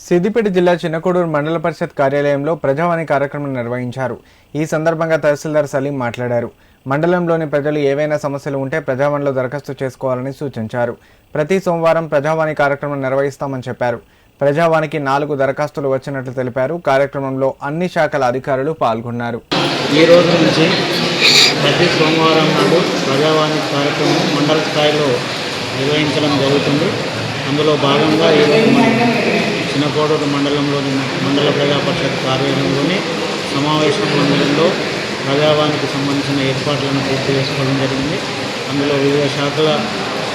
సిద్దిపేట జిల్లా చిన్నకోడూరు మండల పరిషత్ కార్యాలయంలో ప్రజావాణి కార్యక్రమం నిర్వహించారు. ఈ సందర్భంగా తహసీల్దార్ సలీం మాట్లాడారు. మండలంలోని ప్రజలు ఏవైనా సమస్యలు ఉంటే ప్రజావాణిలో దరఖాస్తు చేసుకోవాలని సూచించారు. ప్రతి సోమవారం ప్రజావాణి కార్యక్రమం నిర్వహిస్తామని చెప్పారు. ప్రజావాణికి 4 దరఖాస్తులు వచ్చినట్లు తెలిపారు. కార్యక్రమంలో అన్ని శాఖల అధికారులు పాల్గొన్నారు. ఈ రోజు నుంచి ప్రతి సోమవారం నాడు ప్రజావాణి కార్యక్రమం మండల స్థాయిలో నిర్వహించడం జరుగుతుంది. అందులో భాగంగా ఈరోజు మనం చిన్నకోడూరు మండలంలోని మండల ప్రజా పరిషత్ కార్యాలయంలోని సమావేశ మందిరంలో ప్రజావాణికి సంబంధించిన ఏర్పాట్లను పూర్తి చేసుకోవడం జరిగింది. అందులో వివిధ శాఖల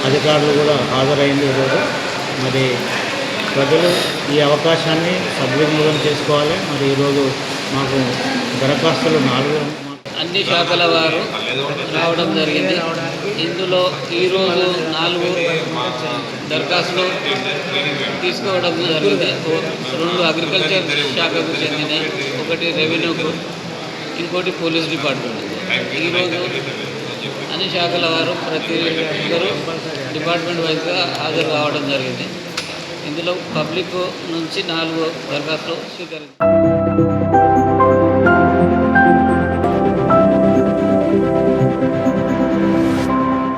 అధికారులు కూడా హాజరైంది. ఈరోజు మరి ప్రజలు ఈ అవకాశాన్ని సద్వినియోగం చేసుకోవాలి. మరి ఈరోజు మాకు దరఖాస్తులు 4 అన్ని శాఖల వారు రావడం జరిగింది. ఇందులో ఈరోజు 4 దరఖాస్తులు తీసుకోవడం జరిగింది. 2 అగ్రికల్చర్ శాఖకు చెందినవి, 1 రెవెన్యూకు, ఇంకోటి పోలీస్ డిపార్ట్మెంట్. ఈరోజు అన్ని శాఖల వారు ప్రతి ఒక్కరు డిపార్ట్మెంట్ వైజ్గా హాజరు కావడం జరిగింది. ఇందులో పబ్లిక్ నుంచి 4 దరఖాస్తులు స్వీకరించారు.